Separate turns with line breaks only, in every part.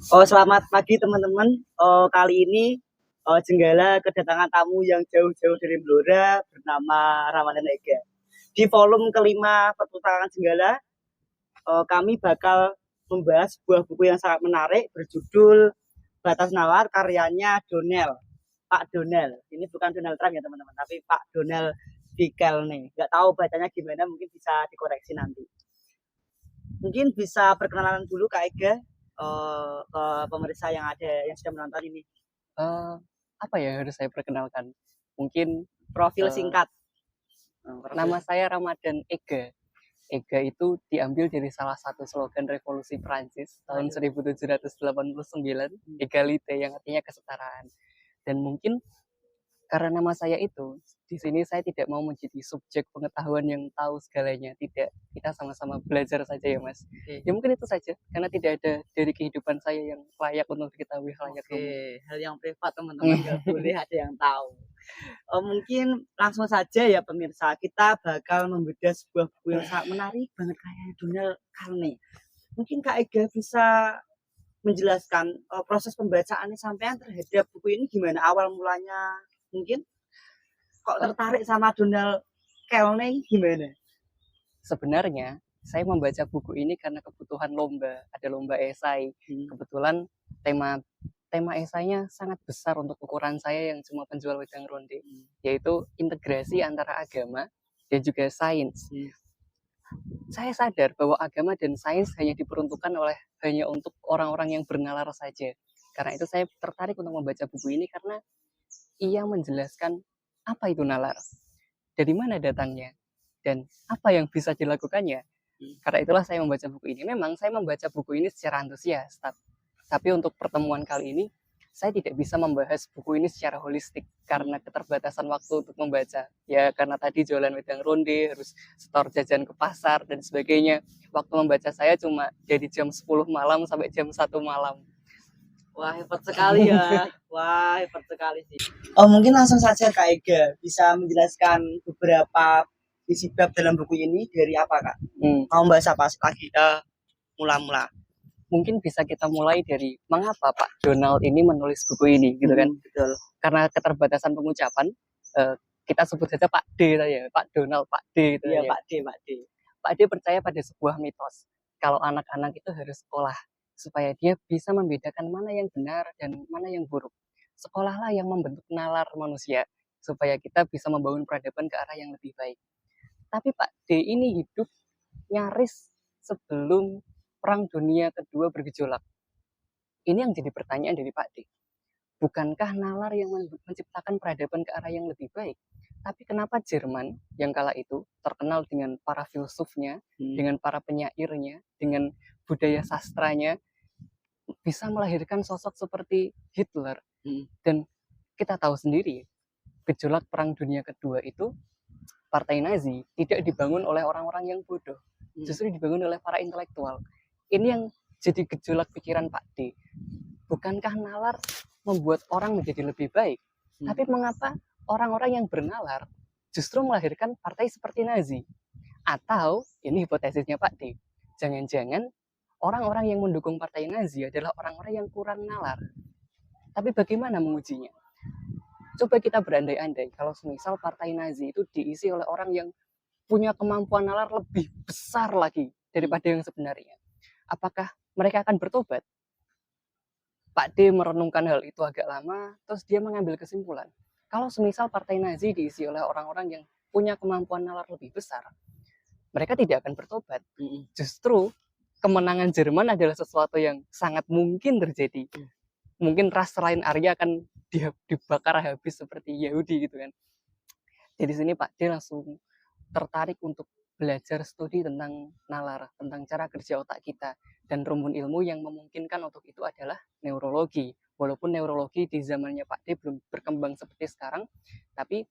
Oh, selamat pagi teman-teman. Kali ini Jenggala kedatangan tamu yang jauh-jauh dari Blora bernama Ramadan Ega. Di volume kelima perpustakaan Jenggala, kami bakal membahas sebuah buku yang sangat menarik berjudul Batas Nalar karyanya Donel. Pak Donel. Ini bukan Donald Trump ya teman-teman, tapi Pak Donel Dikel nih. Nggak tahu bacanya gimana, mungkin bisa dikoreksi nanti. Mungkin bisa perkenalan dulu Kak Ega ke pemirsa yang ada yang sudah menonton ini.
Eh, Apa ya harus saya perkenalkan? Mungkin
Profil
eh,
singkat.
nama saya Ramadan Ega. Ega itu diambil dari salah satu slogan Revolusi Prancis tahun 1789, Egalite, yang artinya kesetaraan. Dan mungkin karena nama saya itu, di sini saya tidak mau menjadi subjek pengetahuan yang tahu segalanya. Tidak, kita sama-sama belajar saja ya Mas. Ya mungkin itu saja, karena tidak ada dari kehidupan saya yang layak untuk diketahui halayak umum.
Hal yang privat teman-teman nggak boleh ada yang tahu. Mungkin langsung saja ya pemirsa, kita bakal membedah sebuah buku yang sangat menarik banget kayak Donald Carney. Mungkin Kak Ega bisa menjelaskan proses pembacaannya sampean terhadap buku ini gimana awal mulanya, mungkin kok tertarik sama Donald Carney gimana?
Sebenarnya saya membaca buku ini karena kebutuhan lomba, ada lomba esai. Kebetulan tema tema esainya sangat besar untuk ukuran saya yang cuma penjual wedang ronde, yaitu integrasi antara agama dan juga sains. Saya sadar bahwa agama dan sains hanya diperuntukkan hanya untuk orang-orang yang bernalar saja. Karena itu saya tertarik untuk membaca buku ini karena ia menjelaskan apa itu nalar, dari mana datangnya, dan apa yang bisa dilakukannya. Karena itulah saya membaca buku ini. Memang saya membaca buku ini secara antusias, tapi untuk pertemuan kali ini saya tidak bisa membahas buku ini secara holistik karena keterbatasan waktu untuk membaca. Ya karena tadi jualan wedang ronde, harus setor jajan ke pasar dan sebagainya. Waktu membaca saya cuma dari jam 10 malam sampai jam 1 malam.
Wah, hebat sekali ya. Wah, hebat sekali sih. Oh, mungkin langsung saja Kak Ega bisa menjelaskan beberapa isi bab dalam buku ini dari apa Kak? Mau bahas apa lagi mula-mula?
Mungkin bisa kita mulai dari mengapa Pak Donald ini menulis buku ini, gitu kan?
Betul.
Karena keterbatasan pengucapan, kita sebut saja Pak D ya, Pak Donald, Pak D.
Iya,
Ya.
Pak D, Pak D.
Pak D percaya pada sebuah mitos. Kalau anak-anak itu harus sekolah supaya dia bisa membedakan mana yang benar dan mana yang buruk. Sekolahlah yang membentuk nalar manusia supaya kita bisa membangun peradaban ke arah yang lebih baik. Tapi Pak D ini hidup nyaris sebelum Perang Dunia Kedua bergejolak. Ini yang jadi pertanyaan dari Pak D. Bukankah nalar yang menciptakan peradaban ke arah yang lebih baik? Tapi kenapa Jerman yang kala itu terkenal dengan para filsufnya, dengan para penyairnya, dengan budaya sastranya, bisa melahirkan sosok seperti Hitler? Dan kita tahu sendiri, gejolak Perang Dunia Kedua itu, Partai Nazi tidak dibangun oleh orang-orang yang bodoh, justru dibangun oleh para intelektual. Ini yang jadi gejolak pikiran Pak D. Bukankah nalar membuat orang menjadi lebih baik? Tapi mengapa orang-orang yang bernalar justru melahirkan partai seperti Nazi? Atau, ini hipotesisnya Pak D, jangan-jangan orang-orang yang mendukung partai Nazi adalah orang-orang yang kurang nalar. Tapi bagaimana mengujinya? Coba kita berandai-andai kalau semisal partai Nazi itu diisi oleh orang yang punya kemampuan nalar lebih besar lagi daripada yang sebenarnya. Apakah mereka akan bertobat? Pak D merenungkan hal itu agak lama, terus dia mengambil kesimpulan. Kalau semisal partai Nazi diisi oleh orang-orang yang punya kemampuan nalar lebih besar, mereka tidak akan bertobat. Justru kemenangan Jerman adalah sesuatu yang sangat mungkin terjadi. Mungkin ras lain Arya akan dibakar habis seperti Yahudi gitu kan. Jadi sini Pak D langsung tertarik untuk belajar studi tentang nalar, tentang cara kerja otak kita. Dan rumpun ilmu yang memungkinkan untuk itu adalah neurologi. Walaupun neurologi di zamannya Pak D belum berkembang seperti sekarang, tapi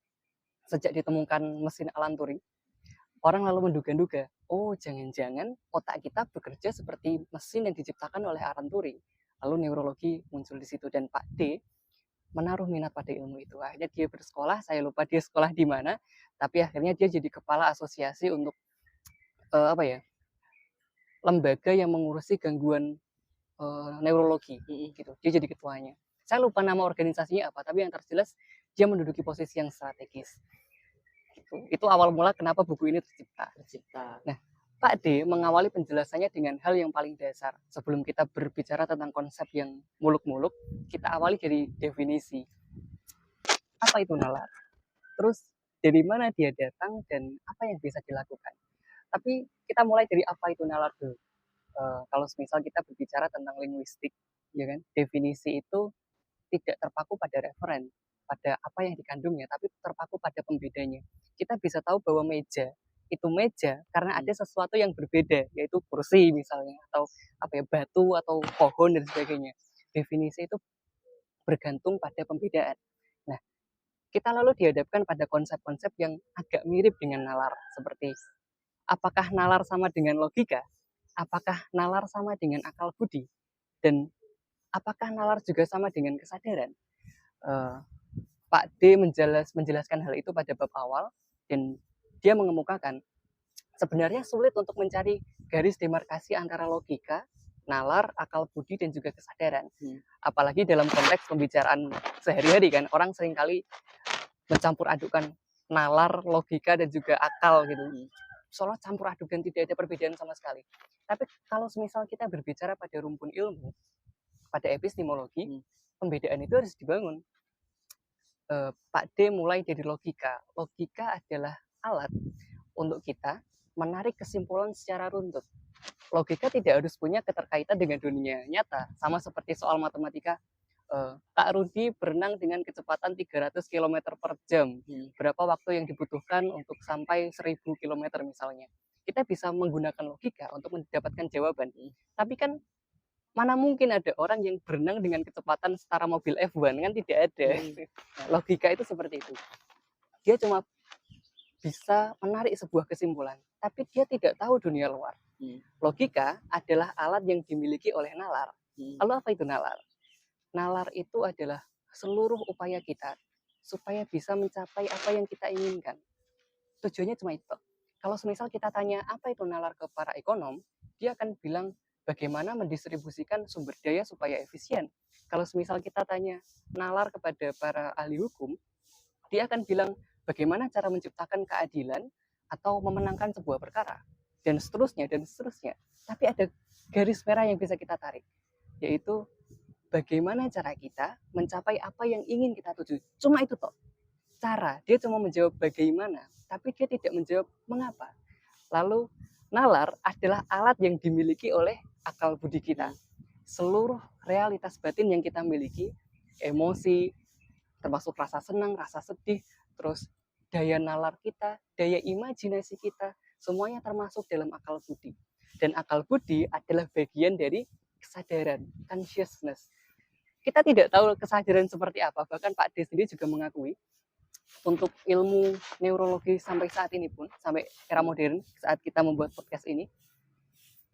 sejak ditemukan mesin Alan Turing, orang lalu menduga-duga, oh jangan-jangan otak kita bekerja seperti mesin yang diciptakan oleh Alan Turing. Lalu neurologi muncul di situ dan Pak D menaruh minat pada ilmu itu. Akhirnya dia bersekolah, saya lupa dia sekolah di mana, tapi akhirnya dia jadi kepala asosiasi untuk lembaga yang mengurusi gangguan neurologi gitu. Dia jadi ketuanya. Saya lupa nama organisasinya apa, tapi yang terjelas dia menduduki posisi yang strategis. Gitu. Itu awal mula kenapa buku ini tercipta. Nah, Pak D mengawali penjelasannya dengan hal yang paling dasar. Sebelum kita berbicara tentang konsep yang muluk-muluk, kita awali dari definisi. Apa itu nalar? Terus dari mana dia datang dan apa yang bisa dilakukan? Tapi kita mulai dari apa itu nalar dulu. Kalau misal kita berbicara tentang linguistik, ya kan, definisi itu tidak terpaku pada referen, pada apa yang dikandungnya, tapi terpaku pada pembedanya. Kita bisa tahu bahwa meja itu meja karena ada sesuatu yang berbeda, yaitu kursi misalnya, atau apa ya, batu atau pohon dan sebagainya. Definisi itu bergantung pada pembedaan. Nah, kita lalu dihadapkan pada konsep-konsep yang agak mirip dengan nalar, seperti apakah nalar sama dengan logika? Apakah nalar sama dengan akal budi? Dan apakah nalar juga sama dengan kesadaran? Pak D menjelaskan hal itu pada bab awal, dan dia mengemukakan sebenarnya sulit untuk mencari garis demarkasi antara logika, nalar, akal budi, dan juga kesadaran. Apalagi dalam konteks pembicaraan sehari-hari kan, orang seringkali mencampur adukan nalar, logika, dan juga akal gitu. Seolah campur aduk dan tidak ada perbedaan sama sekali. Tapi kalau semisal kita berbicara pada rumpun ilmu, pada epistemologi, pembedaan itu harus dibangun. Pak D mulai dari logika. Logika adalah alat untuk kita menarik kesimpulan secara runtut. Logika tidak harus punya keterkaitan dengan dunia nyata, sama seperti soal matematika. Kak Rudi berenang dengan kecepatan 300 km per jam. Berapa waktu yang dibutuhkan untuk sampai 1000 km misalnya. Kita bisa menggunakan logika untuk mendapatkan jawaban. Tapi kan mana mungkin ada orang yang berenang dengan kecepatan setara mobil F1, kan tidak ada. Logika itu seperti itu. Dia cuma bisa menarik sebuah kesimpulan, tapi dia tidak tahu dunia luar. Logika adalah alat yang dimiliki oleh nalar. Lalu apa itu nalar? Nalar itu adalah seluruh upaya kita supaya bisa mencapai apa yang kita inginkan. Tujuannya cuma itu. Kalau semisal kita tanya apa itu nalar ke para ekonom, dia akan bilang bagaimana mendistribusikan sumber daya supaya efisien. Kalau semisal kita tanya nalar kepada para ahli hukum, dia akan bilang bagaimana cara menciptakan keadilan atau memenangkan sebuah perkara, dan seterusnya dan seterusnya. Tapi ada garis merah yang bisa kita tarik, yaitu bagaimana cara kita mencapai apa yang ingin kita tuju. Cuma itu toh. Cara, dia cuma menjawab bagaimana, tapi dia tidak menjawab mengapa. Lalu nalar adalah alat yang dimiliki oleh akal budi kita. Seluruh realitas batin yang kita miliki, emosi, termasuk rasa senang, rasa sedih, terus daya nalar kita, daya imajinasi kita, semuanya termasuk dalam akal budi. Dan akal budi adalah bagian dari kesadaran, consciousness. Kita tidak tahu kesadaran seperti apa, bahkan Pak D sendiri juga mengakui untuk ilmu neurologi sampai saat ini pun, sampai era modern, saat kita membuat podcast ini,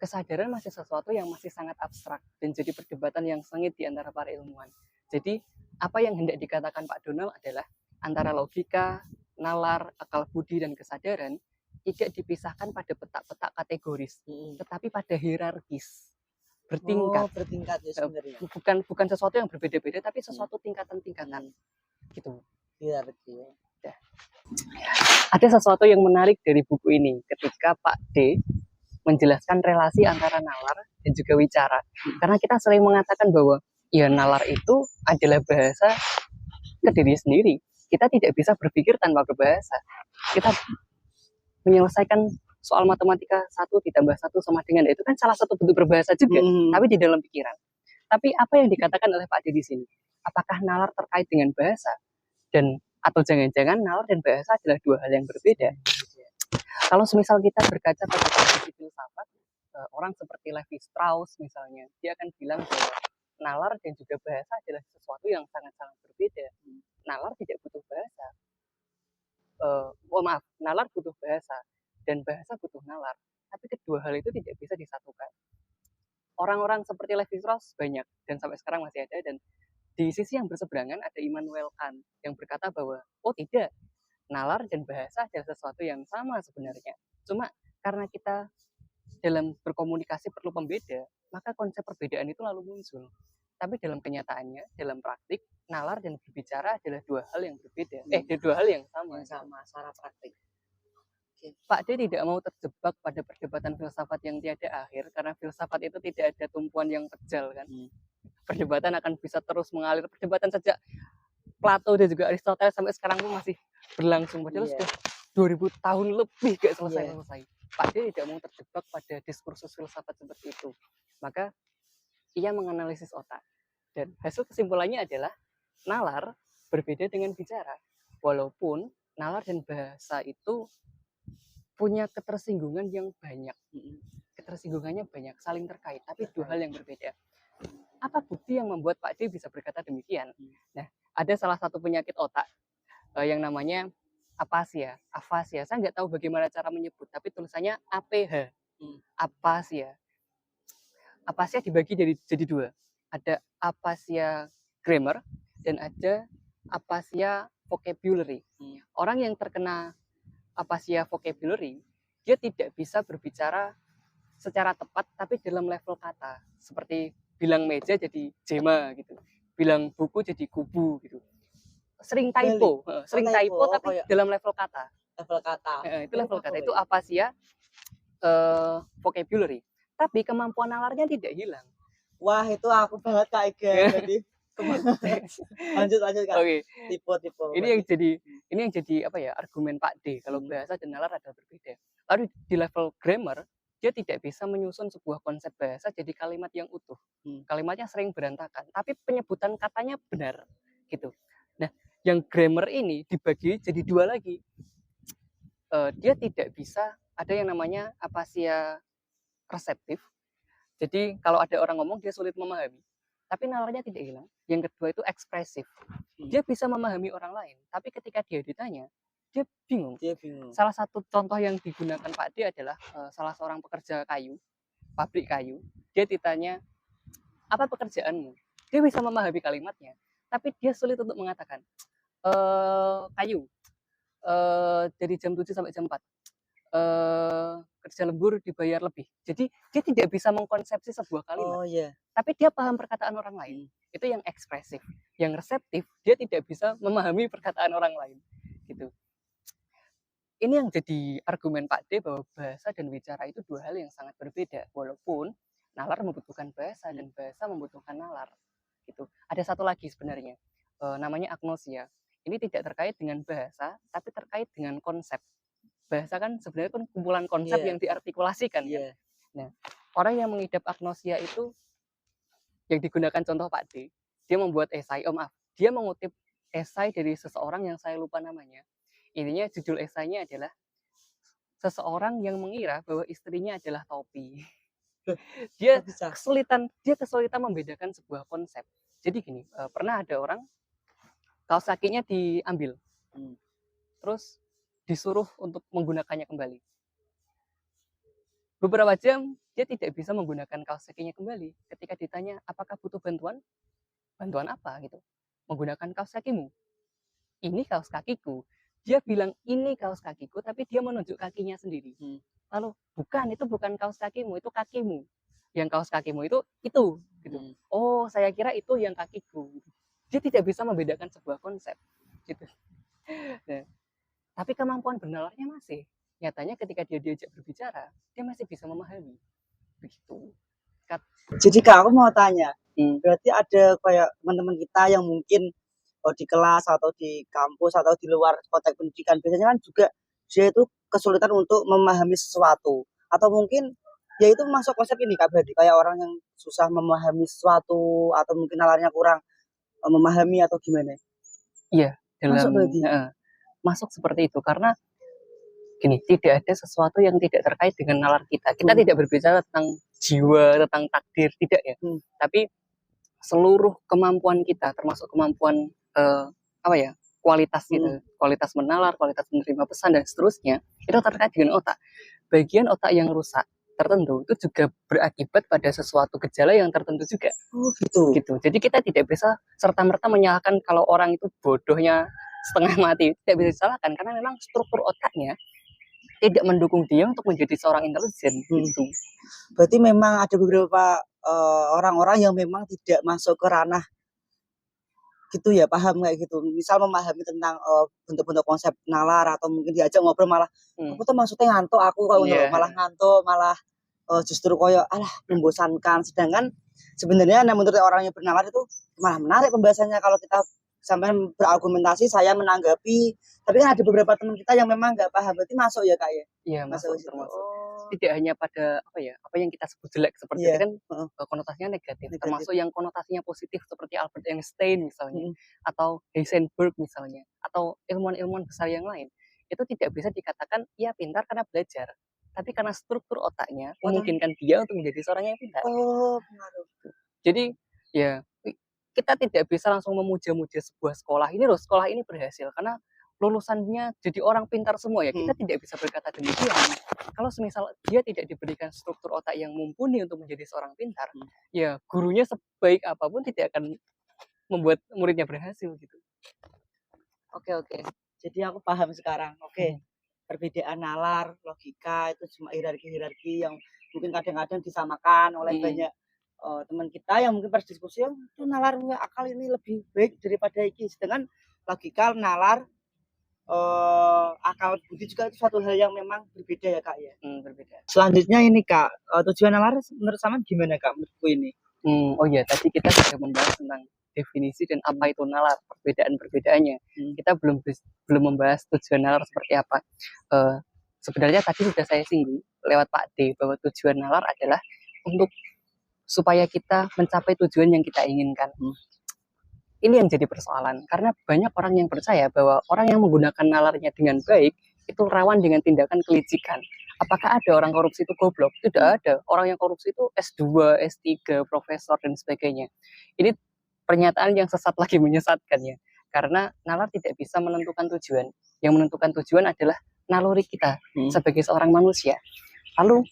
kesadaran masih sesuatu yang masih sangat abstrak dan jadi perdebatan yang sengit di antara para ilmuwan. Jadi, apa yang hendak dikatakan Pak Donald adalah antara logika, nalar, akal budi, dan kesadaran tidak dipisahkan pada petak-petak kategoris, tetapi pada hierarkis, bertingkat.
Bertingkat ya sebenarnya.
Bukan sesuatu yang berbeda-beda, tapi sesuatu tingkatan-tingkatan. Gitu.
Hierarki.
Ada sesuatu yang menarik dari buku ini ketika Pak D menjelaskan relasi antara nalar dan juga wicara. Karena kita sering mengatakan bahwa ya nalar itu adalah bahasa ke diri sendiri. Kita tidak bisa berpikir tanpa berbahasa. Kita menyelesaikan soal matematika 1 ditambah 1 sama dengan itu kan salah satu bentuk berbahasa juga, tapi di dalam pikiran. Tapi apa yang dikatakan oleh Pak D di sini? Apakah nalar terkait dengan bahasa? Dan atau jangan-jangan nalar dan bahasa adalah dua hal yang berbeda? Kalau semisal kita berkaca pada tradisi filsafat, orang seperti Levi Strauss misalnya, dia akan bilang bahwa nalar dan juga bahasa adalah sesuatu yang sangat-sangat berbeda. Nalar tidak butuh bahasa. Nalar butuh bahasa dan bahasa butuh nalar. Tapi kedua hal itu tidak bisa disatukan. Orang-orang seperti Levi Strauss banyak dan sampai sekarang masih ada, dan di sisi yang berseberangan ada Immanuel Kant yang berkata bahwa oh tidak, nalar dan bahasa adalah sesuatu yang sama sebenarnya. Cuma karena kita dalam berkomunikasi perlu pembeda, maka konsep perbedaan itu lalu muncul. Tapi dalam kenyataannya, dalam praktik, nalar dan berbicara adalah dua hal yang berbeda. Dua hal yang sama.
Yang sama secara praktik.
Pak D tidak mau terjebak pada perdebatan filsafat yang tiada akhir, karena filsafat itu tidak ada tumpuan yang kejal kan. Perdebatan akan bisa terus mengalir. Perdebatan sejak Plato dan juga Aristoteles sampai sekarang pun masih berlangsung. Padahal sudah 2000 tahun lebih gak selesai-selesai. Pak D tidak mau terjebak pada diskursus filsafat seperti itu. Maka ia menganalisis otak. Dan hasil kesimpulannya adalah nalar berbeda dengan bicara. Walaupun nalar dan bahasa itu punya ketersinggungan yang banyak. Ketersinggungannya banyak, saling terkait, tapi dua hal yang berbeda. Apa bukti yang membuat Pak D bisa berkata demikian? Nah, ada salah satu penyakit otak yang namanya afasia. Saya nggak tahu bagaimana cara menyebut, tapi tulisannya APH. Afasia. Afasia dibagi jadi dua. Ada afasia grammar dan ada afasia vocabulary. Orang yang terkena afasia vocabulary, dia tidak bisa berbicara secara tepat tapi dalam level kata. Seperti bilang meja jadi jema gitu. Bilang buku jadi kubu gitu. Sering typo tapi dalam level kata. Itu level kata. Itu afasia vocabulary. Tapi kemampuan nalarnya tidak hilang.
Wah, itu aku banget Kak Ega. Jadi lanjut Kak.
Oke.
Tipe.
Ini yang jadi apa ya, argumen Pak D kalau bahasa dan nalar adalah berbeda. Lalu di level grammar dia tidak bisa menyusun sebuah konsep bahasa jadi kalimat yang utuh. Kalimatnya sering berantakan, tapi penyebutan katanya benar gitu. Nah, yang grammar ini dibagi jadi dua lagi. Dia tidak bisa, ada yang namanya afasia reseptif. Jadi kalau ada orang ngomong dia sulit memahami, tapi nalarnya tidak hilang. Yang kedua itu ekspresif. Dia bisa memahami orang lain, tapi ketika dia ditanya, dia bingung. Salah satu contoh yang digunakan Pak D adalah salah seorang pekerja kayu, pabrik kayu. Dia ditanya, apa pekerjaanmu? Dia bisa memahami kalimatnya, tapi dia sulit untuk mengatakan, kayu, dari jam 7 sampai jam 4. Kerja lembur dibayar lebih. Jadi dia tidak bisa mengkonsepsi sebuah kalimat. Tapi dia paham perkataan orang lain. Itu yang ekspresif. Yang reseptif, dia tidak bisa memahami perkataan orang lain. Gitu. Ini yang jadi argumen Pak D bahwa bahasa dan bicara itu dua hal yang sangat berbeda. Walaupun nalar membutuhkan bahasa dan bahasa membutuhkan nalar. Gitu. Ada satu lagi sebenarnya. Namanya agnosia. Ini tidak terkait dengan bahasa, tapi terkait dengan konsep. Bahasa kan sebenarnya kan kumpulan konsep yang diartikulasikan kan. Nah, orang yang mengidap agnosia itu yang digunakan contoh Pak D, dia membuat esai, dia mengutip esai dari seseorang yang saya lupa namanya. Intinya judul esainya adalah seseorang yang mengira bahwa istrinya adalah topi. Dia kesulitan membedakan sebuah konsep. Jadi gini, pernah ada orang kaos kakinya diambil. Terus disuruh untuk menggunakannya kembali. Beberapa jam dia tidak bisa menggunakan kaos kakinya kembali. Ketika ditanya apakah butuh bantuan apa gitu, menggunakan kaos kakimu. Ini kaos kakiku. Dia bilang ini kaos kakiku, tapi dia menunjuk kakinya sendiri. Lalu itu bukan kaos kakimu, itu kakimu. Yang kaos kakimu itu gitu. Oh, saya kira itu yang kakiku. Dia tidak bisa membedakan sebuah konsep. Gitu. Nah, tapi kemampuan bernalarnya masih. Nyatanya ketika dia diajak berbicara, dia masih bisa memahami. Begitu.
Jadi Kak, aku mau tanya. Berarti ada kayak teman-teman kita yang mungkin di kelas atau di kampus atau di luar konteks pendidikan, biasanya kan juga dia itu kesulitan untuk memahami sesuatu. Atau mungkin ya itu masuk konsep ini Kak, berarti kayak orang yang susah memahami sesuatu atau mungkin nalarnya kurang memahami atau gimana?
Iya, masuk seperti itu karena gini, tidak ada sesuatu yang tidak terkait dengan nalar kita. Kita tidak berbicara tentang jiwa, tentang takdir, tidak ya. Tapi seluruh kemampuan kita, termasuk kemampuan kualitas gitu, kualitas menalar, kualitas menerima pesan dan seterusnya, itu terkait dengan otak. Bagian otak yang rusak tertentu itu juga berakibat pada sesuatu gejala yang tertentu juga. Gitu. Jadi kita tidak bisa serta-merta menyalahkan kalau orang itu bodohnya setengah mati, tidak bisa disalahkan karena memang struktur otaknya tidak mendukung dia untuk menjadi seorang intelijen gitu.
Berarti memang ada beberapa orang-orang yang memang tidak masuk ke ranah gitu ya, paham kayak gitu. Misal memahami tentang bentuk-bentuk konsep nalar atau mungkin diajak ngobrol malah
Hmm.
aku tuh maksudnya ngantuk aku kok ngono lho,
Iya.
malah ngantuk, malah justru koyo alah membosankan. Sedangkan sebenarnya menurut orang yang bernalar itu malah menarik pembahasannya kalau kita sampai berargumentasi, saya menanggapi. Tapi kan ada beberapa teman kita yang memang nggak paham, berarti masuk ya kak ya?
Iya,
Masuk
masuk
ke situ.
termasuk.
Oh,
Tidak hanya pada apa yang kita sebut jelek seperti itu
iya,
kan
heeh,
konotasinya negatif,
negatif.
termasuk yang konotasinya positif seperti Albert Einstein misalnya,
Mhm.
atau Heisenberg misalnya, atau ilmuwan-ilmuwan besar yang lain. Itu tidak bisa dikatakan ia pintar karena belajar, tapi karena struktur otaknya
Oh,
memungkinkan dia untuk menjadi seorang yang pintar.
oh, pengaruh.
Jadi ya kita tidak bisa langsung memuja-muja sebuah sekolah. Ini loh sekolah ini berhasil karena lulusannya jadi orang pintar semua ya. Kita tidak bisa berkata demikian. Kalau semisal dia tidak diberikan struktur otak yang mumpuni untuk menjadi seorang pintar, ya gurunya sebaik apapun tidak akan membuat muridnya berhasil gitu.
Oke, oke. Jadi aku paham sekarang. Oke. Perbedaan nalar, logika itu cuma hierarki-hierarki yang mungkin kadang-kadang disamakan oleh banyak teman kita yang mungkin pas diskusi, "Oh, itu nalar akal ini lebih baik daripada iki." Sedangkan logika, nalar, akal budi juga itu suatu hal yang memang berbeda ya, Kak, ya.
Berbeda.
Selanjutnya ini, Kak, tujuan nalar menurut sampean gimana, Kak, menurut buku ini?
Oh iya, tadi kita sudah membahas tentang definisi dan apa itu nalar, perbedaan-perbedaannya. Kita belum membahas tujuan nalar seperti apa. Sebenarnya tadi sudah saya singgung lewat Pak D bahwa tujuan nalar adalah untuk supaya kita mencapai tujuan yang kita inginkan. Ini yang jadi persoalan karena banyak orang yang percaya bahwa orang yang menggunakan nalarnya dengan baik itu rawan dengan tindakan kelicikan. Apakah ada orang korupsi itu goblok? Tidak ada. Orang yang korupsi itu S2, S3, profesor dan sebagainya. Ini pernyataan yang sesat lagi menyesatkan ya. Karena nalar tidak bisa menentukan tujuan. Yang menentukan tujuan adalah naluri kita sebagai seorang manusia. Lalu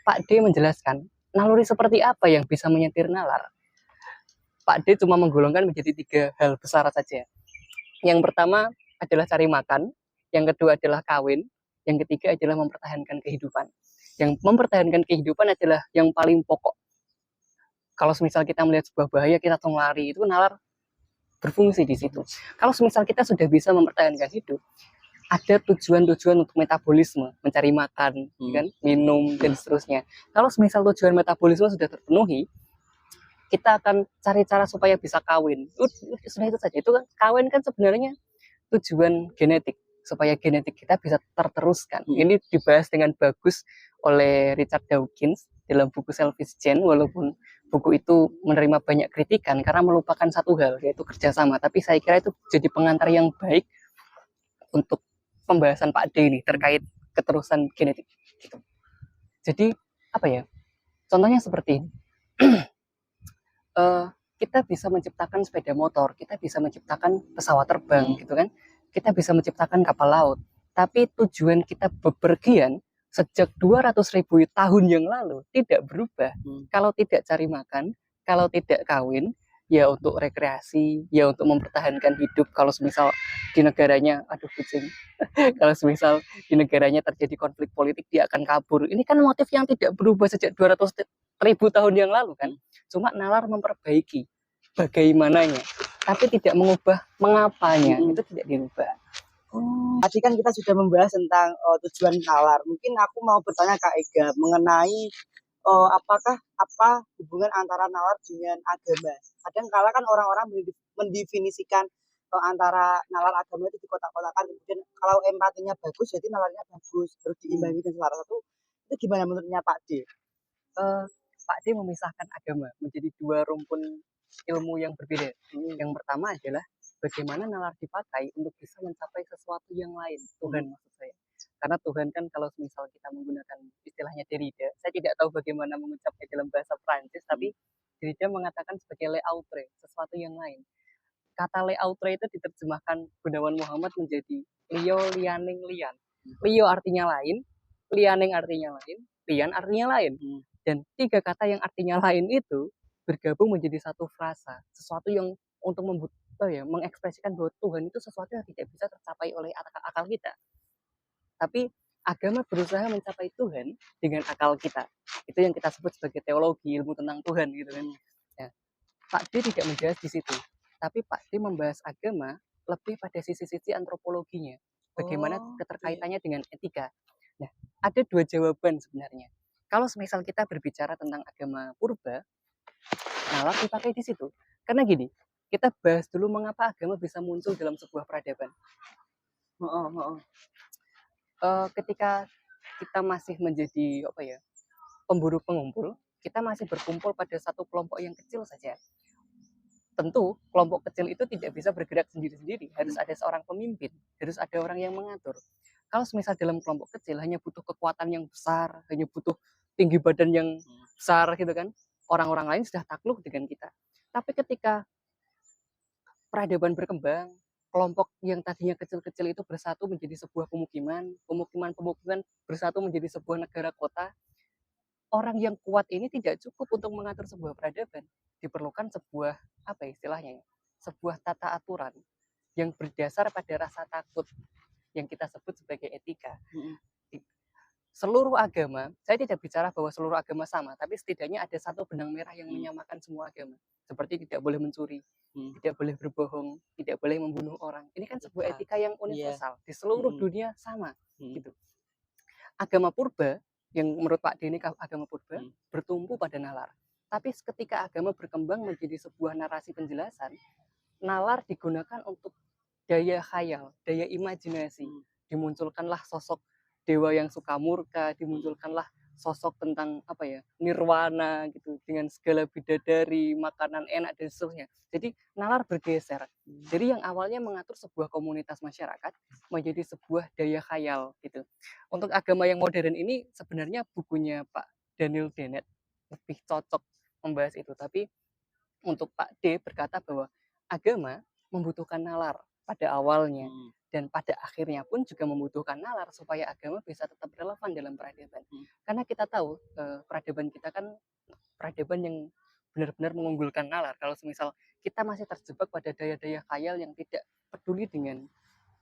Pak D menjelaskan, naluri seperti apa yang bisa menyetir nalar? Pak D cuma menggolongkan menjadi 3 hal besar saja. Yang pertama adalah cari makan, yang kedua adalah kawin, yang ketiga adalah mempertahankan kehidupan. Yang mempertahankan kehidupan adalah yang paling pokok. Kalau misal kita melihat sebuah bahaya, kita langsung lari, itu nalar berfungsi di situ. Kalau misal kita sudah bisa mempertahankan hidup, ada tujuan-tujuan untuk metabolisme, mencari makan, kan, minum dan seterusnya. Kalau misal tujuan metabolisme sudah terpenuhi, kita akan cari cara supaya bisa kawin. Sudah itu saja. Itu kan kawin kan sebenarnya tujuan genetik supaya genetik kita bisa terteruskan. Ini dibahas dengan bagus oleh Richard Dawkins dalam buku Selfish Gene, walaupun buku itu menerima banyak kritikan karena melupakan satu hal yaitu kerjasama. Tapi saya kira itu jadi pengantar yang baik untuk pembahasan Pak D ini terkait keterusan genetik. Gitu. Jadi apa ya? Contohnya seperti ini. Kita bisa menciptakan sepeda motor, kita bisa menciptakan pesawat terbang, gitu kan? Kita bisa menciptakan kapal laut. Tapi tujuan kita bepergian sejak 200.000 tahun yang lalu tidak berubah. Kalau tidak cari makan, kalau tidak kawin, ya untuk rekreasi, ya untuk mempertahankan hidup. Kalau semisal di negaranya, aduh kucing, kalau semisal di negaranya terjadi konflik politik, dia akan kabur. Ini kan motif yang tidak berubah sejak 200.000 tahun yang lalu kan. Cuma nalar memperbaiki bagaimananya, tapi tidak mengubah mengapanya. Itu tidak dirubah.
Tadi kan kita sudah membahas tentang tujuan nalar. Mungkin aku mau bertanya Kak Ega mengenai apakah apa hubungan antara nalar dengan agama? Kadang kala kan orang-orang mendefinisikan antara nalar agama itu di kotak-kotakan. Kemudian kalau empatinya bagus, jadi nalarnya bagus, terus diimbangi dengan salah satu. Itu gimana menurutnya Pak D?
Pak D memisahkan agama menjadi 2 rumpun ilmu yang berbeda. Yang pertama adalah bagaimana nalar dipakai untuk bisa mencapai sesuatu yang lain. Tuhan maksud saya. Karena Tuhan kan kalau misal kita menggunakan istilahnya Derrida, saya tidak tahu bagaimana mengucapnya dalam bahasa Prancis, tapi Derrida mengatakan sebagai léautre, sesuatu yang lain. Kata léautre itu diterjemahkan Gunawan Muhammad menjadi lio lianing lian. Lio artinya lain, lianing artinya lain, lian artinya lain. Dan 3 kata yang artinya lain itu bergabung menjadi satu frasa, sesuatu yang untuk mengekspresikan bahwa Tuhan itu sesuatu yang tidak bisa tercapai oleh akal kita. Tapi Agama berusaha mencapai Tuhan dengan akal kita. Itu yang kita sebut sebagai teologi, ilmu tentang Tuhan gitu kan. Ya, Pak D tidak menjahas di situ, tapi Pak D membahas agama lebih pada sisi-sisi antropologinya. Bagaimana keterkaitannya dengan etika. Nah, ada dua jawaban sebenarnya. Kalau misal kita berbicara tentang agama purba, nalar dipakai di situ. Karena gini, kita bahas dulu mengapa agama bisa muncul dalam sebuah peradaban. Ketika kita masih menjadi pemburu pengumpul, kita masih berkumpul pada satu kelompok yang kecil saja. Tentu kelompok kecil itu tidak bisa bergerak sendiri-sendiri, harus ada seorang pemimpin, harus ada orang yang mengatur. Kalau misal dalam kelompok kecil hanya butuh kekuatan yang besar, hanya butuh tinggi badan yang besar gitu kan, orang-orang lain sudah takluk dengan kita. Tapi ketika peradaban berkembang, kelompok yang tadinya kecil-kecil itu bersatu menjadi sebuah pemukiman bersatu menjadi sebuah negara kota, orang yang kuat ini tidak cukup untuk mengatur sebuah peradaban. Diperlukan sebuah sebuah tata aturan yang berdasar pada rasa takut yang kita sebut sebagai etika. Seluruh agama, saya tidak bicara bahwa seluruh agama sama, tapi setidaknya ada satu benang merah yang menyamakan semua agama. Seperti tidak boleh mencuri, tidak boleh berbohong, tidak boleh membunuh orang. Ini kan sebuah etika yang universal, di seluruh dunia sama. Gitu. Agama purba, yang menurut Pak D ini agama purba, bertumpu pada nalar. Tapi ketika agama berkembang menjadi sebuah narasi penjelasan, nalar digunakan untuk daya khayal, daya imajinasi. Dimunculkanlah sosok dewa yang suka murka, dimunculkanlah sosok tentang nirwana gitu, dengan segala bidadari, makanan enak dan seterusnya. Jadi nalar bergeser. Jadi yang awalnya mengatur sebuah komunitas masyarakat menjadi sebuah daya khayal gitu. Untuk agama yang modern ini sebenarnya bukunya Pak Daniel Dennett lebih cocok membahas itu. Tapi untuk Pak D berkata bahwa agama membutuhkan nalar pada awalnya dan pada akhirnya pun juga membutuhkan nalar supaya agama bisa tetap relevan dalam peradaban. Karena kita tahu peradaban kita kan peradaban yang benar-benar mengunggulkan nalar. Kalau misal kita masih terjebak pada daya-daya khayal yang tidak peduli dengan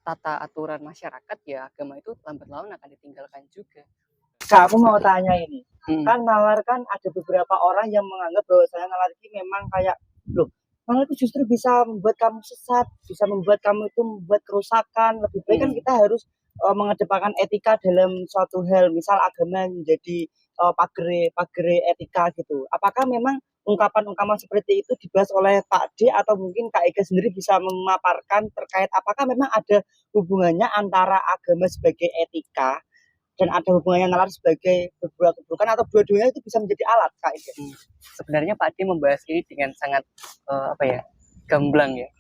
tata aturan masyarakat, ya agama itu lambat laun akan ditinggalkan juga.
Kak, aku mau tanya ini. Kan nalar kan ada beberapa orang yang menganggap bahwa saya nalar ini memang kayak nalar itu justru bisa membuat kamu sesat, bisa membuat kamu itu membuat kerusakan. Lebih baik kan kita harus mengedepankan etika dalam suatu hal. Misal agama menjadi pagere etika gitu. Apakah memang ungkapan-ungkapan seperti itu dibahas oleh Pak D atau mungkin Kak Ega sendiri bisa memaparkan terkait apakah memang ada hubungannya antara agama sebagai etika dan ada hubungannya nalar sebagai berbuat keburukan atau dua-duanya itu bisa menjadi alat Kak Ega?
Sebenarnya Pak D membahas ini dengan sangat gamblang ya.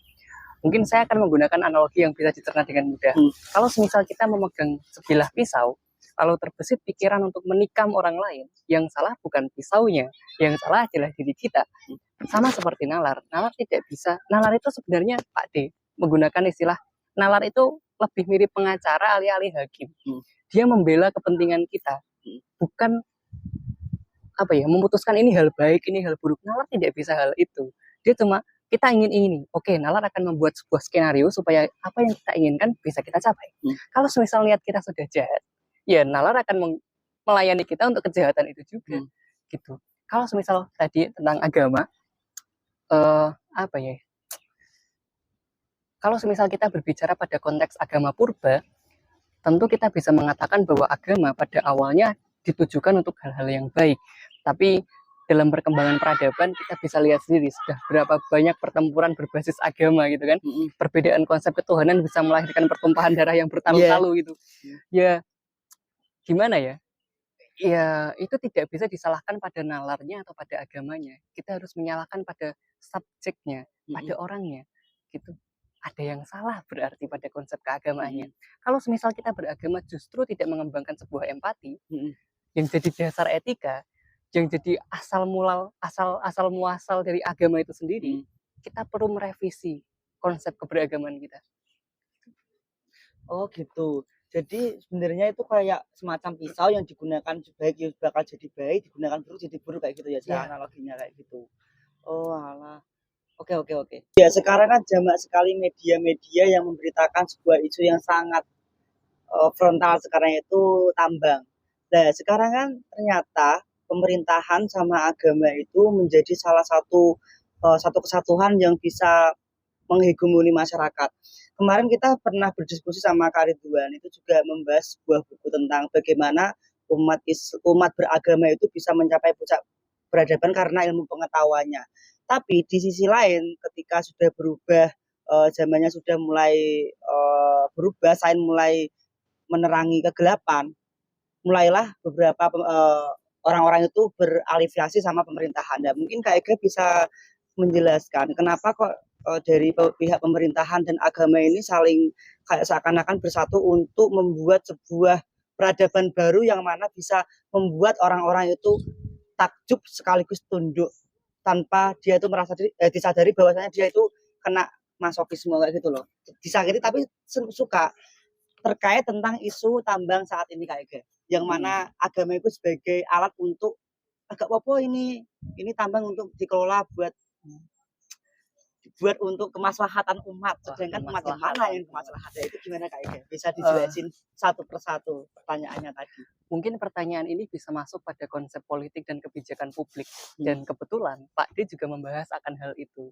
Mungkin saya akan menggunakan analogi yang bisa dicerna dengan mudah. Kalau semisal kita memegang sebilah pisau, kalau terbesit pikiran untuk menikam orang lain, yang salah bukan pisaunya, yang salah adalah diri kita. Sama seperti nalar. Nalar tidak bisa. Nalar itu sebenarnya Pak D menggunakan istilah nalar itu lebih mirip pengacara alih-alih hakim. Dia membela kepentingan kita, bukan memutuskan ini hal baik, ini hal buruk. Nalar tidak bisa hal itu. Dia cuma kita ingin ini. Oke, nalar akan membuat sebuah skenario supaya apa yang kita inginkan bisa kita capai. Kalau misal lihat kita sudah jahat, ya nalar akan melayani kita untuk kejahatan itu juga. Gitu. Kalau misal tadi tentang agama, kalau misal kita berbicara pada konteks agama purba, tentu kita bisa mengatakan bahwa agama pada awalnya ditujukan untuk hal-hal yang baik. Tapi dalam perkembangan peradaban kita bisa lihat sendiri sudah berapa banyak pertempuran berbasis agama gitu kan. Perbedaan konsep ketuhanan bisa melahirkan pertumpahan darah yang bertalu-talu gitu. Ya gimana ya? Ya itu tidak bisa disalahkan pada nalarnya atau pada agamanya. Kita harus menyalahkan pada subjeknya, pada orangnya gitu. Ada yang salah berarti pada konsep keagamaannya. Kalau semisal kita beragama justru tidak mengembangkan sebuah empati, yang jadi dasar etika, yang jadi asal muasal dari agama itu sendiri, kita perlu merevisi konsep keberagaman kita.
Oh gitu. Jadi sebenarnya itu kayak semacam pisau yang digunakan baik ya bakal jadi baik, digunakan buruk jadi buruk kayak gitu ya, analoginya kayak gitu. Oh alah. Oke. Ya sekarang kan jamak sekali media-media yang memberitakan sebuah isu yang sangat frontal sekarang itu tambang. Nah, sekarang kan ternyata pemerintahan sama agama itu menjadi salah satu satu kesatuan yang bisa menghegemoni masyarakat. Kemarin kita pernah berdiskusi sama Kak Ridwan, itu juga membahas sebuah buku tentang bagaimana umat beragama itu bisa mencapai puncak peradaban karena ilmu pengetahuannya. Tapi di sisi lain, ketika sudah berubah, zamannya sudah mulai berubah, sains mulai menerangi kegelapan, mulailah beberapa orang-orang itu berafiliasi sama pemerintahan. Dan mungkin Kak Ega bisa menjelaskan kenapa kok dari pihak pemerintahan dan agama ini saling kayak seakan-akan bersatu untuk membuat sebuah peradaban baru yang mana bisa membuat orang-orang itu takjub sekaligus tunduk tanpa dia itu merasa disadari bahwasanya dia itu kena masokisme kayak gitu loh, disakiti tapi suka terkait tentang isu tambang saat ini Kak Ega, yang mana agama itu sebagai alat untuk agak apa ini tambang untuk dikelola buat untuk kemaslahatan umat, sedangkan umat yang mana yang kemaslahatan itu gimana Kak Ega? Bisa dijelasin satu persatu pertanyaannya tadi.
Mungkin pertanyaan ini bisa masuk pada konsep politik dan kebijakan publik. Dan kebetulan Pak D juga membahas akan hal itu.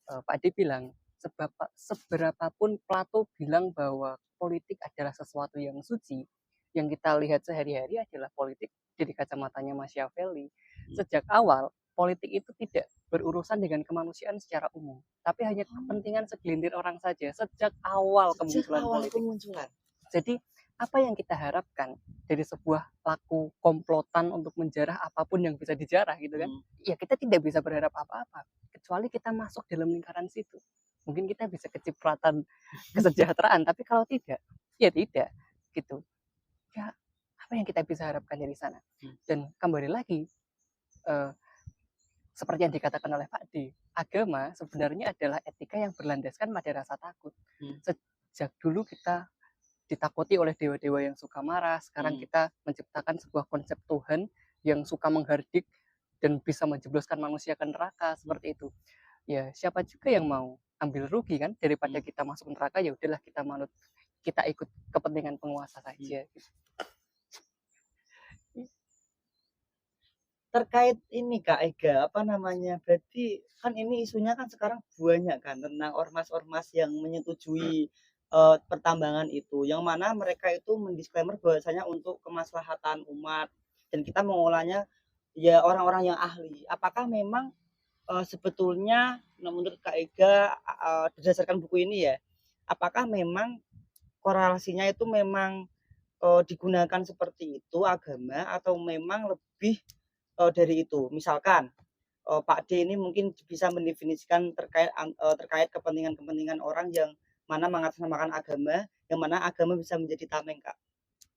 Pak D bilang, seberapapun Plato bilang bahwa politik adalah sesuatu yang suci, yang kita lihat sehari-hari adalah politik dari kacamatanya Machiavelli. Sejak awal, politik itu tidak berurusan dengan kemanusiaan secara umum, tapi hanya kepentingan segelintir orang saja sejak awal kemunculan politik. Jadi apa yang kita harapkan dari sebuah laku komplotan untuk menjarah apapun yang bisa dijarah gitu kan? Ya kita tidak bisa berharap apa-apa kecuali kita masuk dalam lingkaran situ. Mungkin kita bisa kecipratan kesejahteraan, tapi kalau tidak, ya tidak gitu. Ya apa yang kita bisa harapkan dari sana? Dan kembali lagi seperti yang dikatakan oleh Pak D, agama sebenarnya adalah etika yang berlandaskan pada rasa takut. Sejak dulu kita ditakuti oleh dewa-dewa yang suka marah, sekarang kita menciptakan sebuah konsep Tuhan yang suka menghardik dan bisa menjebloskan manusia ke neraka, seperti itu. Ya siapa juga yang mau ambil rugi kan, daripada kita masuk neraka, ya udahlah kita manut, kita ikut kepentingan penguasa saja.
Terkait ini Kak Ega, apa namanya, berarti kan ini isunya kan sekarang banyak kan tentang ormas-ormas yang menyetujui pertambangan itu, yang mana mereka itu mendisklaimer bahwasanya untuk kemaslahatan umat dan kita mengolahnya ya orang-orang yang ahli. Apakah memang sebetulnya menurut Kak Ega berdasarkan buku ini ya, apakah memang korelasinya itu memang digunakan seperti itu agama atau memang lebih dari itu? Misalkan Pak D ini mungkin bisa mendefinisikan terkait kepentingan-kepentingan orang yang mana mengatasnamakan agama, yang mana agama bisa menjadi tameng Kak,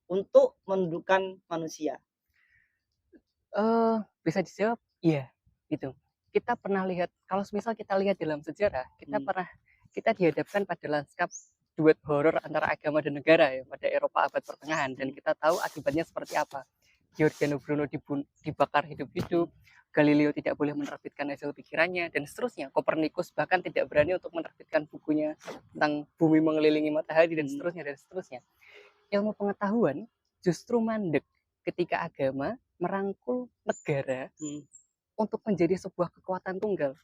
untuk menundukkan manusia.
Bisa dijawab iya gitu. Kita pernah lihat, kalau misal kita lihat dalam sejarah, kita dihadapkan pada lanskap duet horor antara agama dan negara ya pada Eropa abad pertengahan, dan kita tahu akibatnya seperti apa. Giordano Bruno dibakar hidup-hidup, Galileo tidak boleh menerbitkan hasil pikirannya, dan seterusnya. Kopernikus bahkan tidak berani untuk menerbitkan bukunya tentang bumi mengelilingi matahari, dan seterusnya. Ilmu pengetahuan justru mandek ketika agama merangkul negara untuk menjadi sebuah kekuatan tunggal.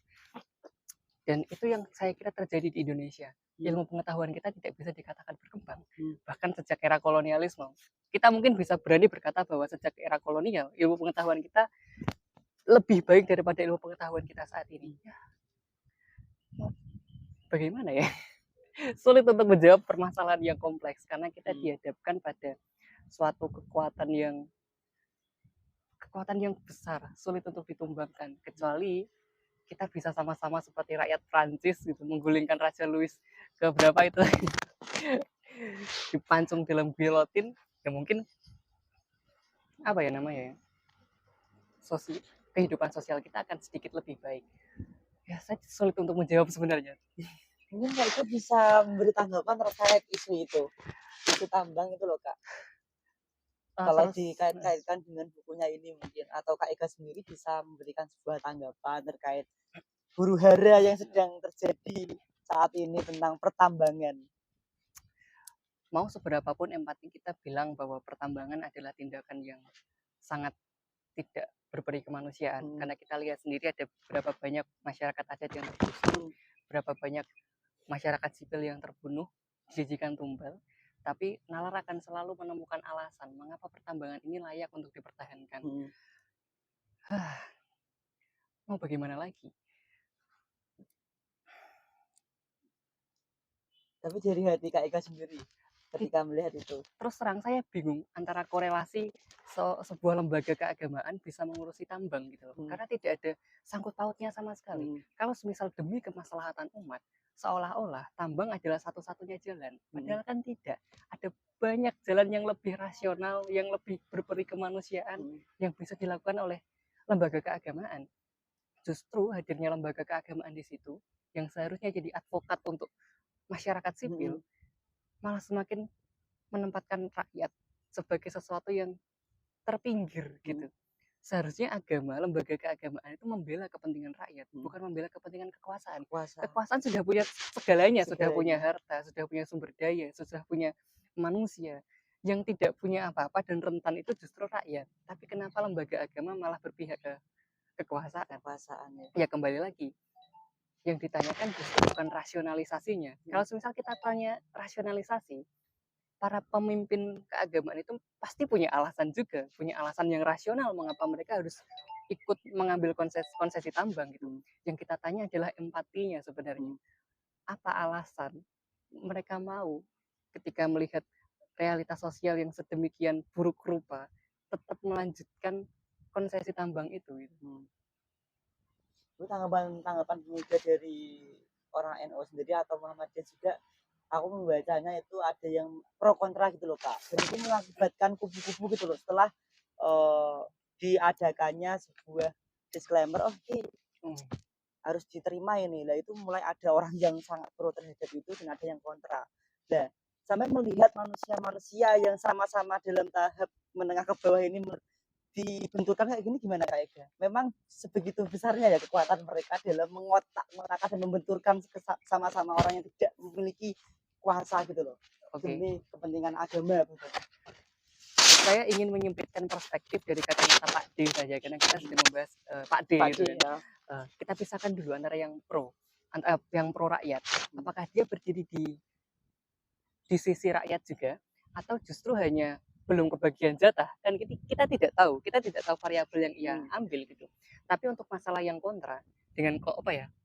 Dan itu yang saya kira terjadi di Indonesia. Ilmu pengetahuan kita tidak bisa dikatakan berkembang. Bahkan sejak era kolonialisme. Kita mungkin bisa berani berkata bahwa sejak era kolonial, ilmu pengetahuan kita lebih baik daripada ilmu pengetahuan kita saat ini. Bagaimana ya? Sulit untuk menjawab permasalahan yang kompleks karena kita dihadapkan pada suatu kekuatan yang besar, sulit untuk ditumbangkan, kecuali kita bisa sama-sama seperti rakyat Prancis gitu, menggulingkan Raja Louis ke berapa itu dipancung dalam gilotin, ya mungkin apa ya namanya ya, kehidupan sosial kita akan sedikit lebih baik. Ya saya sulit untuk menjawab sebenarnya.
Mungkin Kak Ega bisa memberi tanggapan terkait isu tambang itu loh Kak. Kalau dikait-kaitkan dengan bukunya ini mungkin, atau Kak Ega sendiri bisa memberikan sebuah tanggapan terkait huru hara yang sedang terjadi saat ini tentang pertambangan.
mau seberapapun empati kita bilang bahwa pertambangan adalah tindakan yang sangat tidak berperi kemanusiaan, karena kita lihat sendiri ada berapa banyak masyarakat adat yang tergusur, berapa banyak masyarakat sipil yang terbunuh, dijajikan tumbal, tapi nalar akan selalu menemukan alasan mengapa pertambangan ini layak untuk dipertahankan. Mau bagaimana lagi?
Tapi dari hati Kak Ika sendiri ketika melihat itu,
Terus terang saya bingung antara korelasi sebuah lembaga keagamaan bisa mengurusi tambang gitu loh. Karena tidak ada sangkut pautnya sama sekali. Kalau semisal demi kemaslahatan umat, seolah-olah tambang adalah satu-satunya jalan. Padahal kan tidak. Ada banyak jalan yang lebih rasional, yang lebih berperi kemanusiaan, yang bisa dilakukan oleh lembaga keagamaan. Justru hadirnya lembaga keagamaan di situ, yang seharusnya jadi advokat untuk masyarakat sipil, malah semakin menempatkan rakyat sebagai sesuatu yang terpinggir gitu. Seharusnya agama, lembaga keagamaan itu membela kepentingan rakyat, bukan membela kepentingan kekuasaan. Kekuasaan sudah punya segalanya, sudah punya harta, sudah punya sumber daya, sudah punya manusia. Yang tidak punya apa-apa dan rentan itu justru rakyat. Tapi kenapa lembaga agama malah berpihak ke kekuasaan? Ya kembali lagi, yang ditanyakan justru bukan rasionalisasinya. Kalau misal kita tanya rasionalisasi, para pemimpin keagamaan itu pasti punya alasan juga, punya alasan yang rasional mengapa mereka harus ikut mengambil konsesi tambang gitu. Yang kita tanya adalah empatinya sebenarnya. Apa alasan mereka mau ketika melihat realitas sosial yang sedemikian buruk rupa tetap melanjutkan konsesi tambang itu gitu.
Itu tanggapan pemuda dari orang NU sendiri atau Muhammadiyah juga, aku membacanya itu ada yang pro kontra gitu loh Kak, dan itu mengakibatkan kubu-kubu gitu loh setelah diadakannya sebuah disclaimer, harus diterima ini lah, itu mulai ada orang yang sangat pro terhadap itu dan ada yang kontra. Nah, sampai melihat manusia-manusia yang sama-sama dalam tahap menengah ke bawah ini dibenturkan kayak gini, gimana Kak Ega? Memang sebegitu besarnya ya kekuatan mereka dalam mengotak-ngotakan dan membenturkan sama-sama orang yang tidak memiliki kuasa gitu loh, demi kepentingan agama gitu.
Saya ingin menyempitkan perspektif dari kacamata Pak D saja, karena kita sudah membahas Pak D gitu ya. Kita pisahkan dulu antara yang pro rakyat. Apakah dia berdiri di sisi rakyat juga, atau justru hanya belum kebagian jatah? Kan kita tidak tahu variabel yang ia ambil gitu. Tapi untuk masalah yang kontra dengan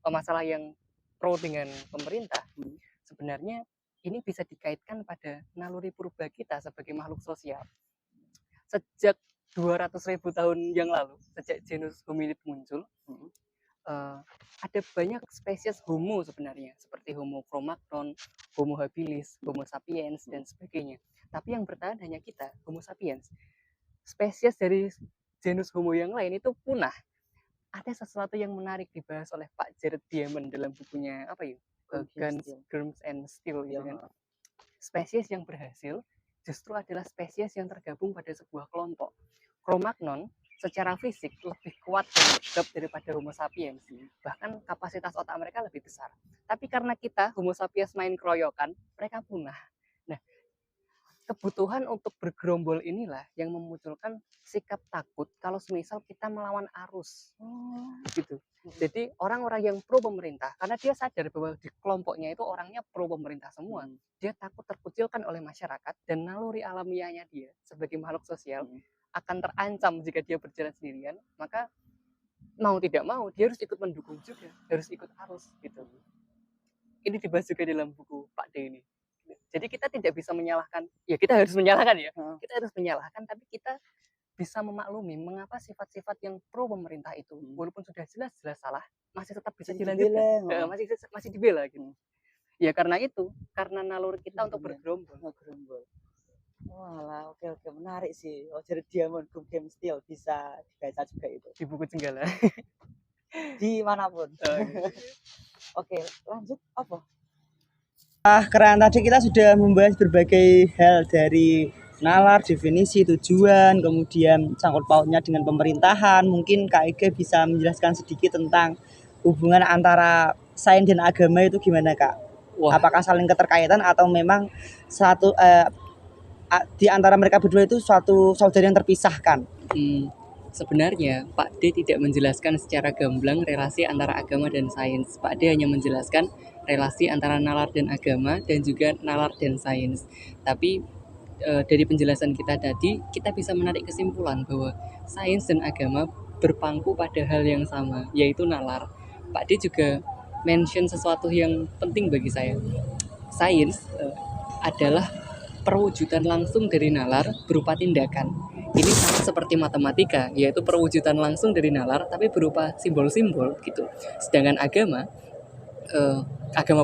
masalah yang pro dengan pemerintah, sebenarnya ini bisa dikaitkan pada naluri purba kita sebagai makhluk sosial. Sejak 200.000 tahun yang lalu, sejak genus hominid muncul, ada banyak spesies homo sebenarnya, seperti Homo cro-magnon, Homo habilis, Homo sapiens, dan sebagainya. Tapi yang bertahan hanya kita, Homo sapiens. Spesies dari genus Homo yang lain itu punah. Ada sesuatu yang menarik dibahas oleh Pak Jared Diamond dalam bukunya Guns, Germs, and Steel gitu kan. Spesies yang berhasil justru adalah spesies yang tergabung pada sebuah kelompok. Cro-magnon secara fisik lebih kuat dan tegap daripada Homo sapiens. Bahkan kapasitas otak mereka lebih besar. Tapi karena kita Homo sapiens main keroyokan, mereka punah. Nah, kebutuhan untuk bergerombol inilah yang memunculkan sikap takut kalau semisal kita melawan arus. Gitu. Jadi orang-orang yang pro pemerintah, karena dia sadar bahwa di kelompoknya itu orangnya pro pemerintah semua, dia takut terkucilkan oleh masyarakat, dan naluri alamiahnya dia sebagai makhluk sosial akan terancam jika dia berjalan sendirian. Maka mau tidak mau dia harus ikut mendukung juga, harus ikut arus gitu. Ini dibahas juga dalam buku Pak D ini. Jadi kita tidak bisa menyalahkan, ya kita harus menyalahkan ya, kita harus menyalahkan, tapi kita bisa memaklumi mengapa sifat-sifat yang pro pemerintah itu, walaupun sudah jelas-jelas salah, masih tetap bisa dilanjutkan, masih dibela gitu. Ya karena itu, karena naluri kita untuk bergerombol.
Walah, oke, menarik sih. Jared Diamond, Germs, Steel, bisa dibaca juga itu.
Di buku Jenggala.
Dimanapun. Oke, lanjut apa? Karena tadi kita sudah membahas berbagai hal dari nalar, definisi, tujuan, kemudian sangkut pautnya dengan pemerintahan. Mungkin Kak Ega bisa menjelaskan sedikit tentang hubungan antara sains dan agama itu gimana Kak?
Wah,
Apakah saling keterkaitan atau memang di antara mereka berdua itu suatu saudara yang terpisahkan?
sebenarnya Pak D tidak menjelaskan secara gamblang relasi antara agama dan sains. Pak D hanya menjelaskan relasi antara nalar dan agama dan juga nalar dan sains. Tapi dari penjelasan kita tadi, kita bisa menarik kesimpulan bahwa sains dan agama berpangku pada hal yang sama, yaitu nalar. Pak D juga mention sesuatu yang penting bagi saya. Sains adalah perwujudan langsung dari nalar berupa tindakan. Ini sama seperti matematika, yaitu perwujudan langsung dari nalar tapi berupa simbol-simbol gitu. Sedangkan agama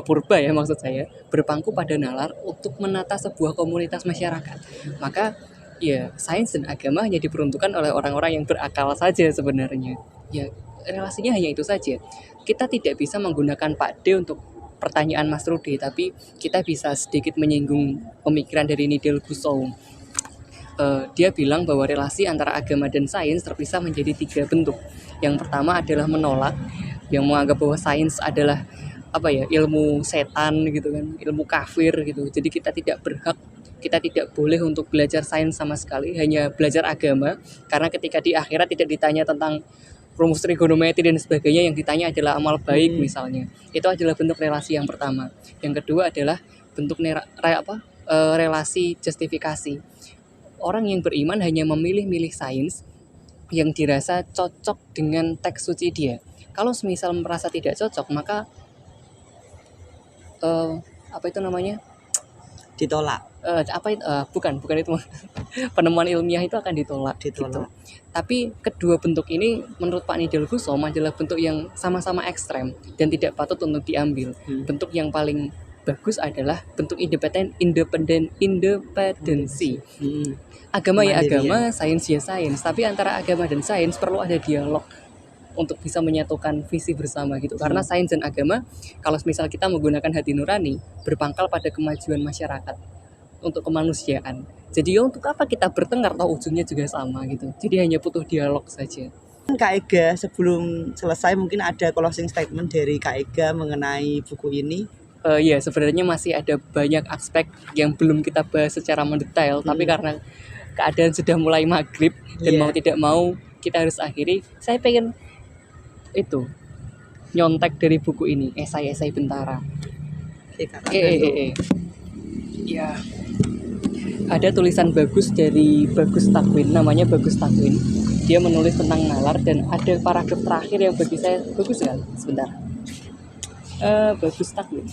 purba ya maksud saya, berpangku pada nalar untuk menata sebuah komunitas masyarakat. Maka ya sains dan agama hanya diperuntukkan oleh orang-orang yang berakal saja sebenarnya. Ya relasinya hanya itu saja. Kita tidak bisa menggunakan Pak D untuk pertanyaan Mas Rudi, tapi kita bisa sedikit menyinggung pemikiran dari Nidal Gusow. Dia bilang bahwa relasi antara agama dan sains terpisah menjadi 3 bentuk. Yang pertama adalah menolak, yang menganggap bahwa sains adalah ilmu setan gitu kan, ilmu kafir gitu. Jadi kita tidak berhak, kita tidak boleh untuk belajar sains sama sekali, hanya belajar agama, karena ketika di akhirat tidak ditanya tentang rumus trigonometri dan sebagainya, yang ditanya adalah amal baik misalnya. Itu adalah bentuk relasi yang pertama. Yang kedua adalah bentuk relasi justifikasi. Orang yang beriman hanya memilih-milih sains yang dirasa cocok dengan teks suci dia. Kalau semisal merasa tidak cocok, maka
Ditolak.
bukan itu penemuan ilmiah itu akan ditolak. Gitu. Tapi kedua bentuk ini menurut Pak Nidal Gusow adalah bentuk yang sama-sama ekstrem dan tidak patut untuk diambil. Bentuk yang paling bagus adalah bentuk independensi. Agama ya agama, sains ya sains. Tapi antara agama dan sains perlu ada dialog untuk bisa menyatukan visi bersama gitu. Karena sains dan agama, kalau misal kita menggunakan hati nurani, berpangkal pada kemajuan masyarakat untuk kemanusiaan. Jadi ya untuk apa kita bertengkar, toh ujungnya juga sama gitu. Jadi hanya butuh dialog saja.
Kak Ega, sebelum selesai mungkin ada closing statement dari Kak Ega mengenai buku ini.
Ya sebenarnya masih ada banyak aspek yang belum kita bahas secara mendetail, tapi karena keadaan sudah mulai maghrib dan mau tidak mau kita harus akhiri. Saya pengen itu nyontek dari buku ini, esai-esai Bentara. Ya, ada tulisan bagus dari Bagus Takwin, namanya Bagus Takwin. Dia menulis tentang nalar dan ada paragraf terakhir yang bagi saya bagus kan. Sebentar. Bagus Takwin.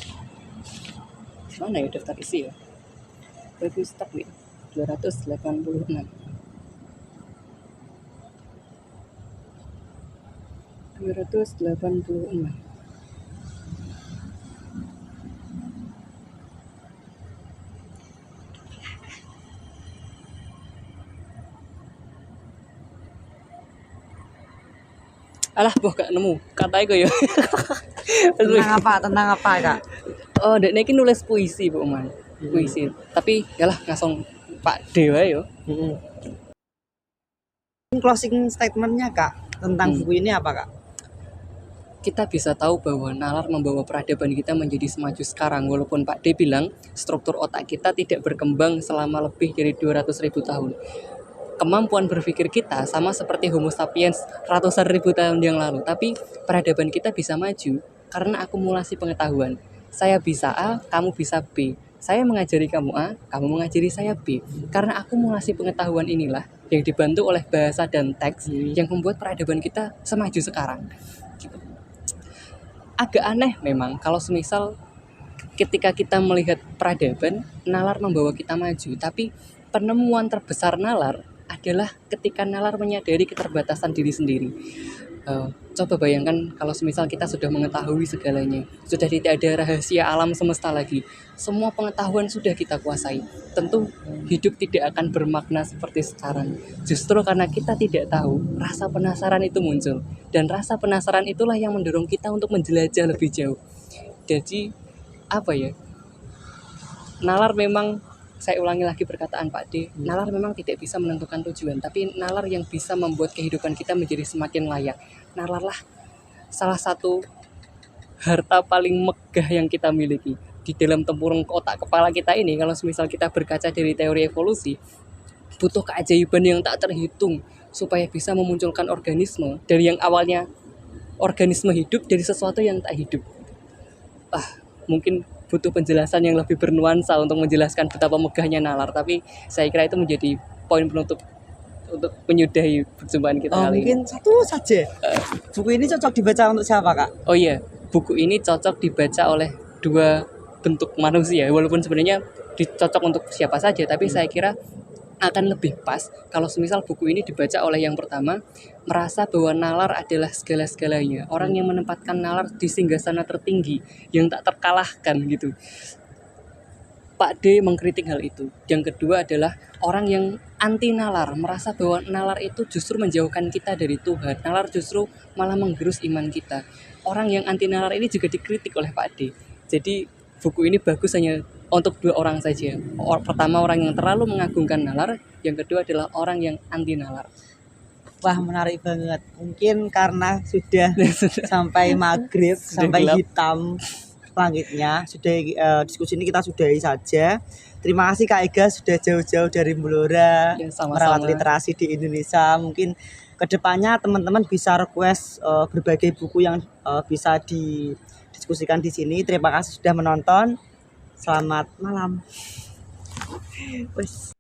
Mana ya daftar isi ya? Bagus Takwin 286. 286. Alah, gak nemu. Katanya ya.
Tentang apa Kak?
Dek iki nulis puisi, Bu Man. Puisi. Tapi yalah langsung Pak Dewa yo.
Closing statementnya Kak tentang buku ini apa Kak?
Kita bisa tahu bahwa nalar membawa peradaban kita menjadi semaju sekarang. Walaupun Pak D bilang struktur otak kita tidak berkembang selama lebih dari 200.000 tahun. Kemampuan berpikir kita sama seperti Homo sapiens ratusan ribu tahun yang lalu. Tapi peradaban kita bisa maju karena akumulasi pengetahuan. Saya bisa A, kamu bisa B. Saya mengajari kamu A, kamu mengajari saya B. Karena akumulasi pengetahuan inilah yang dibantu oleh bahasa dan teks yang membuat peradaban kita semaju sekarang. Gitu. Agak aneh memang kalau semisal ketika kita melihat peradaban, nalar membawa kita maju. Tapi penemuan terbesar nalar adalah ketika nalar menyadari keterbatasan diri sendiri. Coba bayangkan kalau semisal kita sudah mengetahui segalanya, sudah tidak ada rahasia alam semesta lagi, semua pengetahuan sudah kita kuasai, tentu hidup tidak akan bermakna seperti sekarang. Justru karena kita tidak tahu, rasa penasaran itu muncul, dan rasa penasaran itulah yang mendorong kita untuk menjelajah lebih jauh. Jadi nalar memang, saya ulangi lagi perkataan Pak D, nalar memang tidak bisa menentukan tujuan, tapi nalar yang bisa membuat kehidupan kita menjadi semakin layak. Nalarlah salah satu harta paling megah yang kita miliki. di dalam tempurung otak kepala kita ini, kalau misal kita berkaca dari teori evolusi, butuh keajaiban yang tak terhitung supaya bisa memunculkan organisme dari yang awalnya organisme hidup dari sesuatu yang tak hidup. Mungkin butuh penjelasan yang lebih bernuansa untuk menjelaskan betapa megahnya nalar, tapi saya kira itu menjadi poin penutup untuk menyudahi perjumpaan kita kali ini.
Mungkin satu saja. Buku ini cocok dibaca untuk siapa, Kak?
Oh iya, buku ini cocok dibaca oleh dua bentuk manusia, walaupun sebenarnya cocok untuk siapa saja, tapi saya kira akan lebih pas kalau semisal buku ini dibaca oleh yang pertama merasa bahwa nalar adalah segala-segalanya, orang yang menempatkan nalar di singgasana tertinggi yang tak terkalahkan gitu. Pak D mengkritik hal itu. Yang kedua adalah orang yang anti nalar, merasa bahwa nalar itu justru menjauhkan kita dari Tuhan. Nalar justru malah menggerus iman kita. Orang yang anti nalar ini juga dikritik oleh Pak D. Jadi buku ini bagus hanya untuk dua orang saja. Pertama, orang yang terlalu mengagungkan nalar. Yang kedua adalah orang yang anti nalar.
Wah, menarik banget. Mungkin karena sudah sampai maghrib,
Sudah
sampai
gelap.
hitam langitnya, sudah diskusi ini kita sudahi saja. Terima kasih Kak Ega sudah jauh-jauh dari Blora
Ya,
merawat
sama-sama.
literasi di Indonesia. Mungkin kedepannya teman-teman bisa request berbagai buku yang bisa didiskusikan di sini. Terima kasih sudah menonton. Selamat malam. Wes.